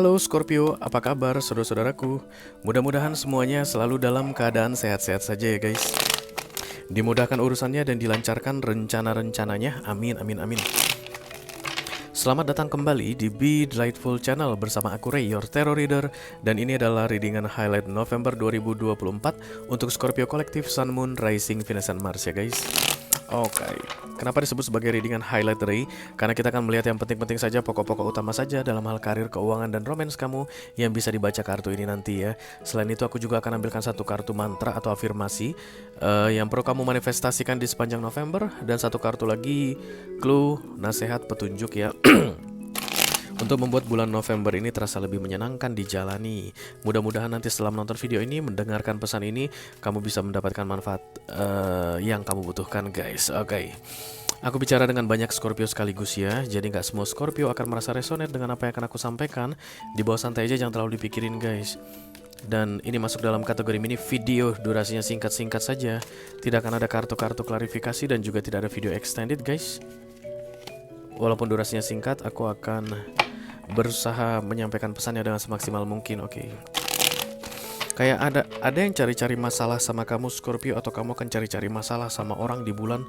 Halo Scorpio, apa kabar saudara-saudaraku? Mudah-mudahan semuanya selalu dalam keadaan sehat-sehat saja ya guys. Dimudahkan urusannya dan dilancarkan rencana-rencananya. Amin, amin, amin. Selamat datang kembali di Be Delightful Channel bersama aku Ray, your tarot reader. Dan ini adalah readingan highlight November 2024 untuk Scorpio Collective, Sun, Moon, Rising, Venus, dan Mars ya guys. Oke, kenapa disebut sebagai readingan highlight Ray? Karena kita akan melihat yang penting-penting saja, pokok-pokok utama saja dalam hal karir, keuangan, dan romance kamu yang bisa dibaca kartu ini nanti ya. Selain itu aku juga akan ambilkan satu kartu mantra atau afirmasi yang perlu kamu manifestasikan di sepanjang November. Dan satu kartu lagi clue, nasihat, petunjuk ya untuk membuat bulan November ini terasa lebih menyenangkan dijalani. Mudah-mudahan nanti setelah menonton video ini, mendengarkan pesan ini, kamu bisa mendapatkan manfaat yang kamu butuhkan guys. Oke. Aku bicara dengan banyak Scorpio sekaligus ya. Jadi nggak semua Scorpio akan merasa resonate dengan apa yang akan aku sampaikan. Di bawah santai aja, jangan terlalu dipikirin guys. Dan ini masuk dalam kategori mini video, durasinya singkat-singkat saja. Tidak akan ada kartu-kartu klarifikasi dan juga tidak ada video extended guys. Walaupun durasinya singkat, aku akan berusaha menyampaikan pesannya dengan semaksimal mungkin. Oke. Kayak ada yang cari-cari masalah sama kamu Scorpio, atau kamu akan cari-cari masalah sama orang di bulan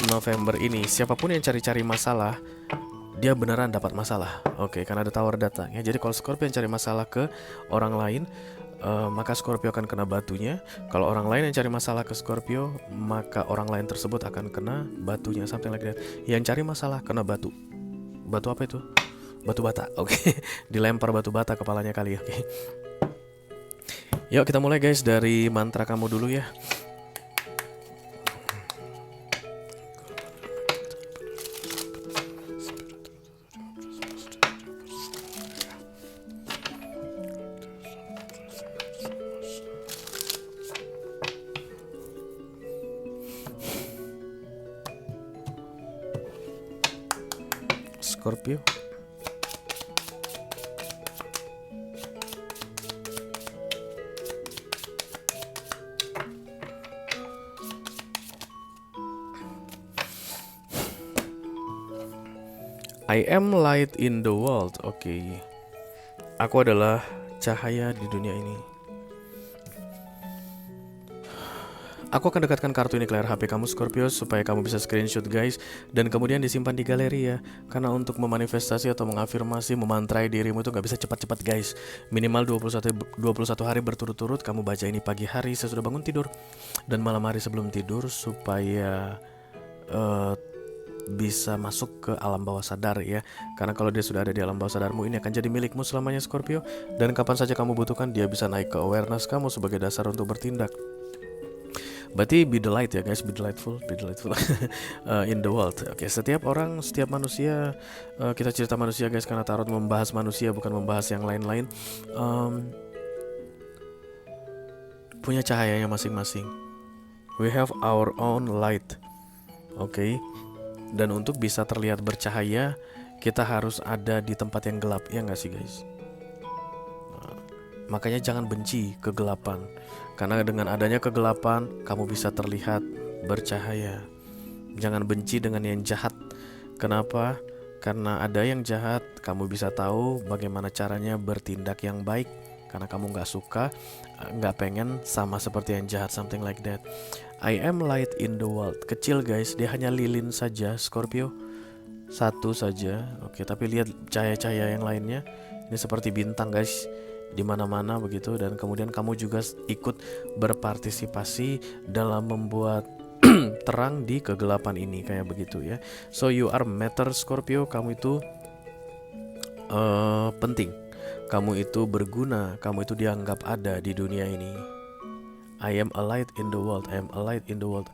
November ini. Siapapun yang cari-cari masalah, dia beneran dapat masalah. Oke, karena ada tower datang ya. Jadi kalau Scorpio yang cari masalah ke orang lain, maka Scorpio akan kena batunya. Kalau orang lain yang cari masalah ke Scorpio, maka orang lain tersebut akan kena batunya. Something like that. Yang cari masalah kena batu. Batu apa itu? Batu bata. Oke. Dilempar batu bata kepalanya kali. Oke. Yuk kita mulai guys dari mantra kamu dulu ya. Scorpio. I am light in the world. Oke. Aku adalah cahaya di dunia ini. Aku akan dekatkan kartu ini ke layar HP kamu Scorpio supaya kamu bisa screenshot guys, dan kemudian disimpan di galeri ya. Karena untuk memanifestasi atau mengafirmasi, memantrai dirimu itu gak bisa cepat-cepat guys. Minimal 21 hari berturut-turut kamu baca ini pagi hari sesudah bangun tidur, dan malam hari sebelum tidur, supaya bisa masuk ke alam bawah sadar ya. Karena kalau dia sudah ada di alam bawah sadarmu, ini akan jadi milikmu selamanya Scorpio. Dan kapan saja kamu butuhkan, dia bisa naik ke awareness kamu sebagai dasar untuk bertindak. Berarti be the light ya guys, be delightful in the world. Oke, setiap orang, setiap manusia, kita cerita manusia guys, karena tarot membahas manusia bukan membahas yang lain-lain, punya cahayanya masing-masing. We have our own light. Oke. Dan untuk bisa terlihat bercahaya, kita harus ada di tempat yang gelap, ya nggak sih guys? Makanya jangan benci kegelapan, karena dengan adanya kegelapan, kamu bisa terlihat bercahaya. Jangan benci dengan yang jahat. Kenapa? Karena ada yang jahat, kamu bisa tahu bagaimana caranya bertindak yang baik. Karena kamu nggak suka, nggak pengen sama seperti yang jahat, something like that. I am light in the world. Kecil guys, dia hanya lilin saja Scorpio. Satu saja. Oke, tapi lihat cahaya-cahaya yang lainnya. Ini seperti bintang guys, di mana-mana begitu. Dan kemudian kamu juga ikut berpartisipasi dalam membuat terang di kegelapan ini, kayak begitu ya. So you are matter Scorpio. Kamu itu penting. Kamu itu berguna. Kamu itu dianggap ada di dunia ini. I am a light in the world. I am a light in the world.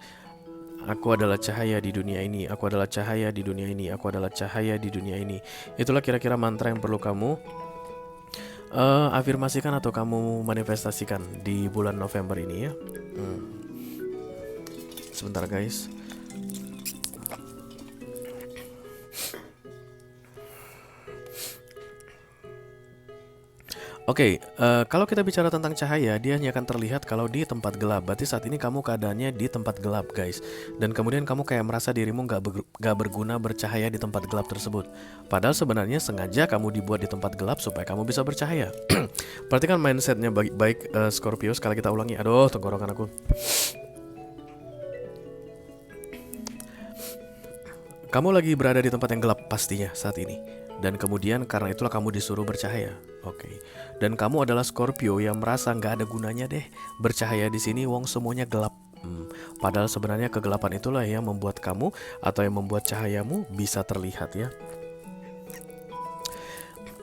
Aku adalah cahaya di dunia ini. Aku adalah cahaya di dunia ini. Aku adalah cahaya di dunia ini. Itulah kira-kira mantra yang perlu kamu afirmasikan atau kamu manifestasikan di bulan November ini ya. Sebentar guys. Oke, kalau kita bicara tentang cahaya, dia hanya akan terlihat kalau di tempat gelap. Berarti saat ini kamu keadaannya di tempat gelap, guys. Dan kemudian kamu kayak merasa dirimu nggak berguna bercahaya di tempat gelap tersebut. Padahal sebenarnya sengaja kamu dibuat di tempat gelap supaya kamu bisa bercahaya. Perhatikan mindsetnya baik, Scorpio. Sekali kita ulangi. Aduh, tenggorokan aku. Kamu lagi berada di tempat yang gelap pastinya saat ini. Dan kemudian karena itulah kamu disuruh bercahaya. Oke. Dan kamu adalah Scorpio yang merasa nggak ada gunanya deh bercahaya di sini, wong semuanya gelap. Padahal sebenarnya kegelapan itulah yang membuat kamu atau yang membuat cahayamu bisa terlihat ya.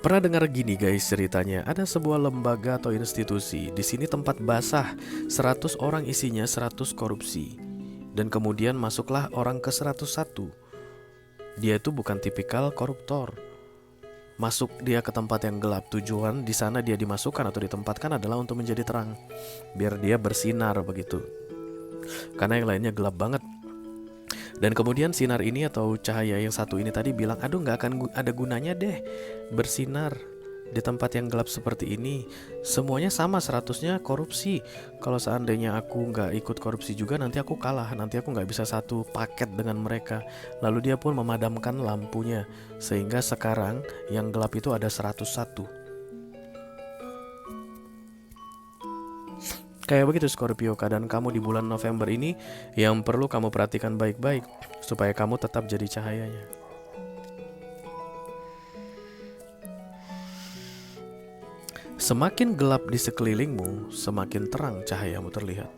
Pernah dengar gini guys ceritanya, ada sebuah lembaga atau institusi. Di sini tempat basah, 100 orang isinya 100 korupsi. Dan kemudian masuklah orang ke 101. Dia itu bukan tipikal koruptor. Masuk dia ke tempat yang gelap, tujuan di sana dia dimasukkan atau ditempatkan adalah untuk menjadi terang, biar dia bersinar begitu. Karena yang lainnya gelap banget. Dan kemudian sinar ini atau cahaya yang satu ini tadi bilang, aduh nggak akan ada gunanya deh bersinar di tempat yang gelap seperti ini. Semuanya sama 100-nya korupsi. Kalau seandainya aku nggak ikut korupsi juga, nanti aku kalah. Nanti aku nggak bisa satu paket dengan mereka. Lalu dia pun memadamkan lampunya. Sehingga sekarang yang gelap itu ada 101. Kayak begitu Scorpio, keadaan kamu di bulan November ini yang perlu kamu perhatikan baik-baik supaya kamu tetap jadi cahayanya. Semakin gelap di sekelilingmu, semakin terang cahayamu terlihat.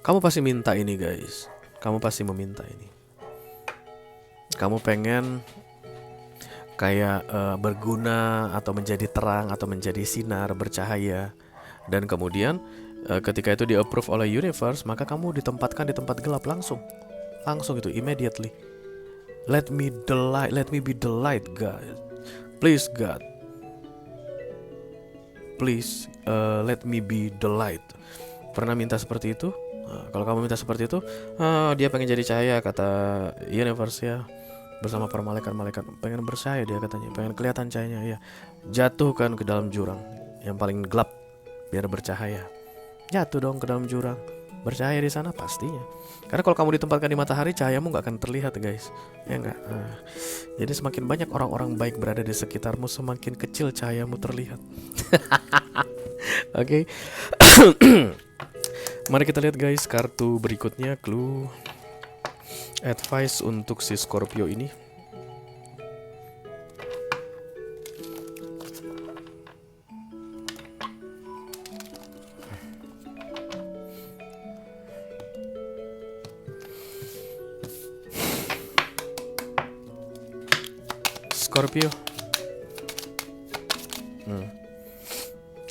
Kamu pasti minta ini guys. Kamu pasti meminta ini. Kamu pengen kayak berguna atau menjadi terang atau menjadi sinar bercahaya. Dan kemudian ketika itu di approve oleh universe, maka kamu ditempatkan di tempat gelap langsung itu immediately. Let me be the light, God. Please, God. Please, let me be the light. Pernah minta seperti itu? Kalau kamu minta seperti itu, dia pengen jadi cahaya, kata universe ya. Bersama para malaikat-malaikat, pengen bercahaya dia katanya, pengen kelihatan cahayanya ya. Jatuhkan ke dalam jurang yang paling gelap, biar bercahaya. Jatuh dong ke dalam jurang. Bercahaya di sana pastinya. Karena kalau kamu ditempatkan di matahari, cahayamu nggak akan terlihat guys. Ya enggak. Jadi semakin banyak orang-orang baik berada di sekitarmu, semakin kecil cahayamu terlihat. Oke. Mari kita lihat guys kartu berikutnya, clue advice untuk si Scorpio ini. Scorpio,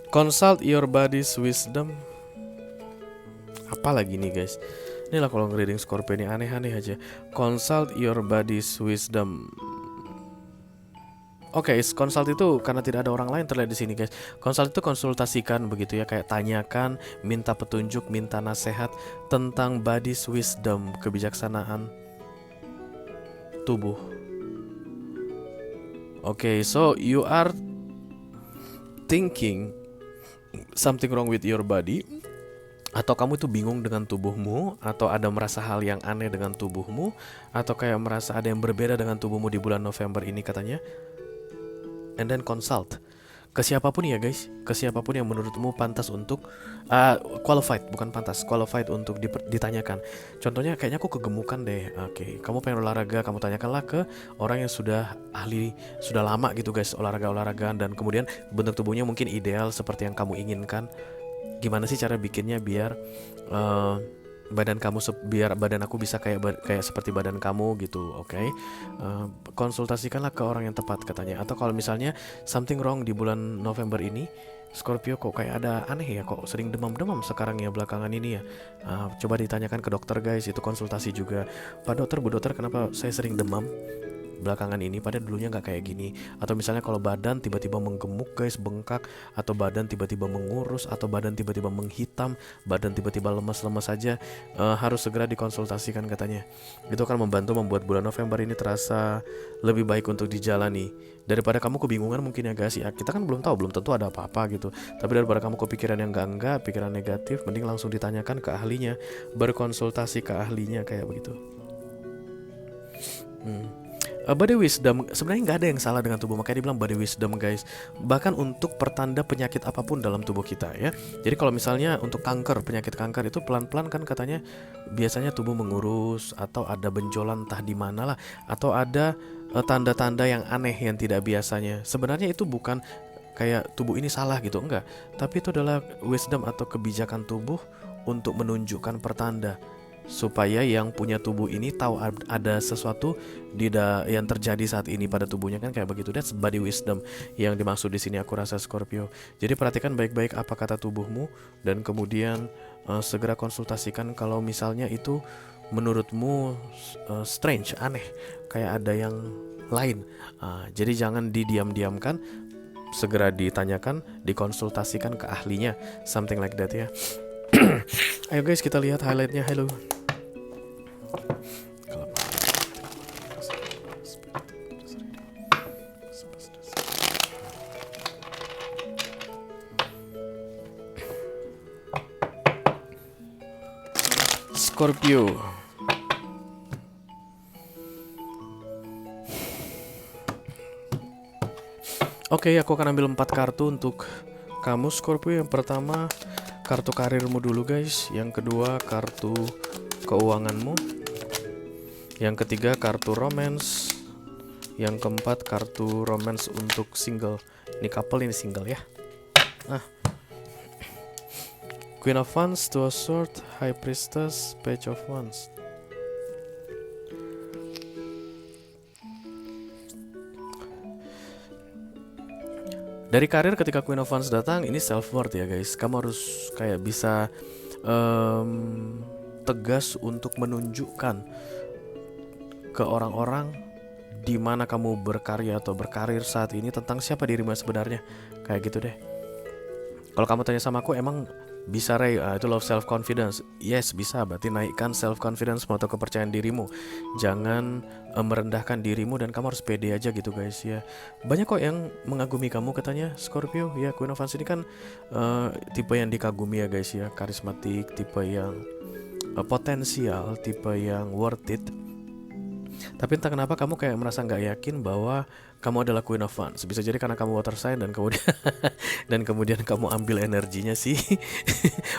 consult your body's wisdom. Apa lagi nih guys? Inilah kalau nge-reading Scorpio ini aneh-aneh aja. Consult your body's wisdom. Oke, consult itu karena tidak ada orang lain terlihat di sini guys. Consult itu konsultasikan begitu ya, kayak tanyakan, minta petunjuk, minta nasihat tentang body's wisdom, kebijaksanaan tubuh. Okay, so you are thinking something wrong with your body, atau kamu itu bingung dengan tubuhmu, atau ada merasa hal yang aneh dengan tubuhmu, atau kayak merasa ada yang berbeda dengan tubuhmu di bulan November ini katanya. And then consult ke siapapun ya guys, ke siapapun yang menurutmu pantas untuk qualified, bukan pantas, qualified untuk ditanyakan. Contohnya kayaknya aku kegemukan deh. Oke, kamu pengen olahraga, kamu tanyakanlah ke orang yang sudah ahli, sudah lama gitu guys olahraga-olahragaan, dan kemudian bentuk tubuhnya mungkin ideal seperti yang kamu inginkan. Gimana sih cara bikinnya biar badan kamu biar badan aku bisa kayak seperti badan kamu gitu, oke? Konsultasikanlah ke orang yang tepat katanya. Atau kalau misalnya something wrong di bulan November ini, Scorpio kok kayak ada aneh ya, kok sering demam-demam sekarang ya belakangan ini ya. Coba ditanyakan ke dokter guys, itu konsultasi juga. Pak dokter, Bu dokter, kenapa saya sering demam? belakangan ini, pada dulunya nggak kayak gini. Atau misalnya kalau badan tiba-tiba menggemuk guys, bengkak, atau badan tiba-tiba mengurus, atau badan tiba-tiba menghitam, badan tiba-tiba lemas-lemas saja, harus segera dikonsultasikan katanya. Itu akan membantu membuat bulan November ini terasa lebih baik untuk dijalani. Daripada kamu kebingungan mungkin ya guys, ya kita kan belum tahu, belum tentu ada apa-apa gitu. Tapi daripada kamu kepikiran yang enggak, pikiran negatif, mending langsung ditanyakan ke ahlinya, berkonsultasi ke ahlinya kayak begitu. Body wisdom, sebenarnya nggak ada yang salah dengan tubuh, makanya dibilang body wisdom guys. Bahkan untuk pertanda penyakit apapun dalam tubuh kita ya. Jadi kalau misalnya untuk kanker, penyakit kanker itu pelan-pelan kan katanya biasanya tubuh mengurus, atau ada benjolan entah di mana lah, atau ada tanda-tanda yang aneh yang tidak biasanya. Sebenarnya itu bukan kayak tubuh ini salah gitu, enggak. Tapi itu adalah wisdom atau kebijakan tubuh untuk menunjukkan pertanda, supaya yang punya tubuh ini tahu ada sesuatu yang terjadi saat ini pada tubuhnya, kan kayak begitu. That's body wisdom yang dimaksud di sini aku rasa, Scorpio. Jadi perhatikan baik-baik apa kata tubuhmu, dan kemudian segera konsultasikan kalau misalnya itu menurutmu strange, aneh, kayak ada yang lain. Jadi jangan didiam-diamkan, segera ditanyakan, dikonsultasikan ke ahlinya, something like that ya. Ayo guys, kita lihat highlightnya. Halo. Scorpio. Oke, aku akan ambil 4 kartu untuk kamu Scorpio. Yang pertama kartu karirmu dulu guys, yang kedua kartu keuanganmu, yang ketiga kartu romance, yang keempat kartu romance untuk single. Ini couple, ini single ya. Queen of Wands, Two of Swords, High Priestess, Page of Wands. Dari karir ketika Queen of Wands datang, ini self worth ya guys. Kamu harus kayak bisa tegas untuk menunjukkan ke orang-orang di mana kamu berkarya atau berkarir saat ini tentang siapa dirimu sebenarnya. Kayak gitu deh. Kalau kamu tanya sama aku, emang bisa Ray, itu love self confidence. Yes, bisa. Berarti naikkan self confidence atau kepercayaan dirimu. Jangan merendahkan dirimu, dan kamu harus pede aja gitu guys ya. Banyak kok yang mengagumi kamu katanya Scorpio. Ya, Queen of Wands ini kan tipe yang dikagumi ya guys ya. Karismatik, tipe yang potensial, tipe yang worth it. Tapi entah kenapa kamu kayak merasa nggak yakin bahwa kamu adalah Queen of Wands. Bisa jadi karena kamu water sign, dan kemudian dan kemudian kamu ambil energinya sih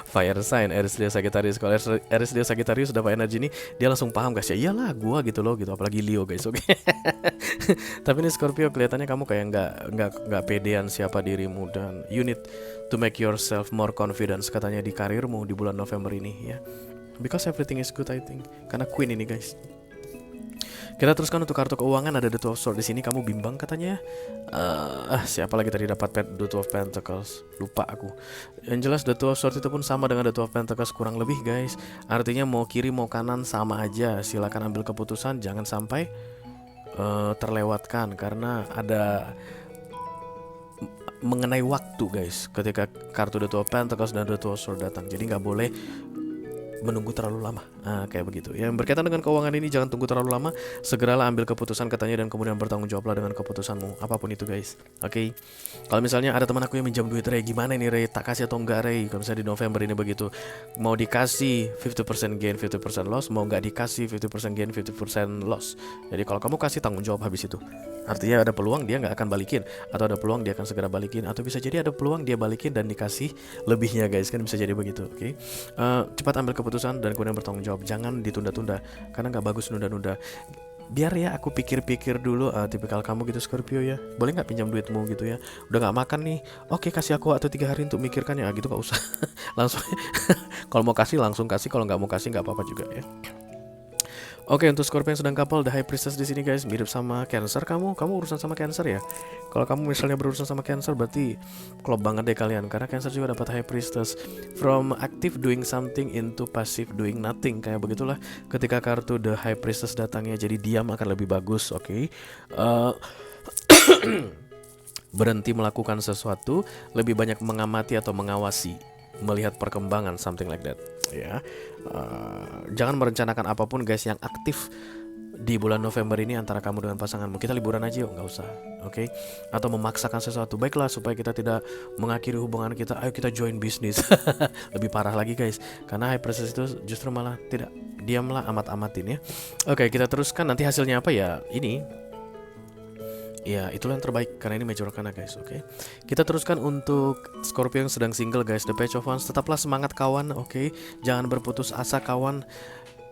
fire sign, Aries, Leo, Sagittarius. Kalau Aries, Leo, Sagittarius dapat energi ini, dia langsung paham guys ya. Iyalah gua gitu loh gitu, apalagi Leo guys. Oke. Tapi ini Scorpio kelihatannya kamu kayak nggak pedean siapa dirimu, dan you need to make yourself more confidence katanya di karirmu di bulan November ini ya. Because everything is good I think. Karena Queen ini guys. Kita teruskan untuk kartu keuangan, ada The Two of Swords di sini. Kamu bimbang katanya. Siapa lagi tadi dapat The Two of Pentacles? Lupa aku. Yang jelas The Two of Swords itu pun sama dengan The Two of Pentacles kurang lebih guys. Artinya mau kiri mau kanan sama aja. Silakan ambil keputusan, jangan sampai terlewatkan, karena ada mengenai waktu guys ketika kartu The Two of Pentacles dan The Two of Swords datang. Jadi nggak boleh menunggu terlalu lama. Kayak begitu. Yang berkaitan dengan keuangan ini, jangan tunggu terlalu lama, segeralah ambil keputusan katanya, dan kemudian bertanggung jawablah dengan keputusanmu apapun itu guys. Oke. Kalau misalnya ada teman aku yang minjam duit, Ray, gimana ini Ray, tak kasih atau enggak Ray? Kalau misalnya di November ini begitu, mau dikasih 50% gain 50% loss, mau nggak dikasih 50% gain 50% loss. Jadi kalau kamu kasih, tanggung jawab habis itu. Artinya ada peluang dia nggak akan balikin, atau ada peluang dia akan segera balikin, atau bisa jadi ada peluang dia balikin dan dikasih lebihnya guys, kan bisa jadi begitu. Oke. Cepat ambil keputusan dan kemudian bertanggung jawab, jangan ditunda-tunda, karena nggak bagus nunda-nunda. Biar ya aku pikir-pikir dulu, tipikal kamu gitu Scorpio ya. Boleh nggak pinjam duitmu gitu ya? Udah nggak makan nih, oke kasih aku atau 3 hari untuk mikirkan ya, gitu nggak usah. Langsung. Kalau mau kasih langsung kasih, kalau nggak mau kasih nggak apa-apa juga ya. Oke, untuk Scorpio yang sedang couple, The High Priestess di sini guys mirip sama Cancer. Kamu urusan sama Cancer ya. Kalau kamu misalnya berurusan sama Cancer, berarti klop banget deh kalian. Karena Cancer juga dapat High Priestess. From active doing something into passive doing nothing. Kayak begitulah ketika kartu The High Priestess datangnya. Jadi diam akan lebih bagus, oke. Berhenti melakukan sesuatu, lebih banyak mengamati atau mengawasi, melihat perkembangan, something like that ya. Jangan merencanakan apapun guys yang aktif di bulan November ini antara kamu dengan pasanganmu. Kita liburan aja yuk, nggak usah, oke? Atau memaksakan sesuatu. Baiklah, supaya kita tidak mengakhiri hubungan kita, ayo kita join bisnis. Lebih parah lagi guys, karena High Priestess itu justru malah tidak, diamlah, amat-amatin ya. Oke, kita teruskan. Nanti hasilnya apa ya, ini ya itulah yang terbaik karena ini Major Arcana guys, oke. Kita teruskan untuk Scorpio yang sedang single guys, The Page of Wands. Tetaplah semangat kawan, oke. Jangan berputus asa kawan.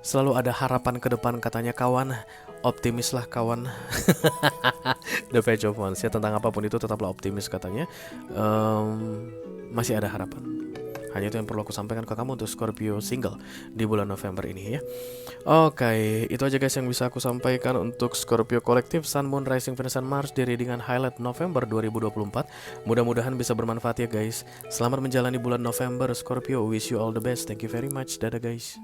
Selalu ada harapan ke depan katanya kawan. Optimislah kawan. The Page of Wands ya, tentang apapun itu tetaplah optimis katanya. Masih ada harapan. Hanya itu yang perlu aku sampaikan ke kamu untuk Scorpio single di bulan November ini ya. Oke, itu aja guys yang bisa aku sampaikan untuk Scorpio kolektif Sun, Moon, Rising, Venus, dan Mars di readingan highlight November 2024. Mudah-mudahan bisa bermanfaat ya guys. Selamat menjalani bulan November Scorpio. Wish you all the best. Thank you very much. Dadah guys.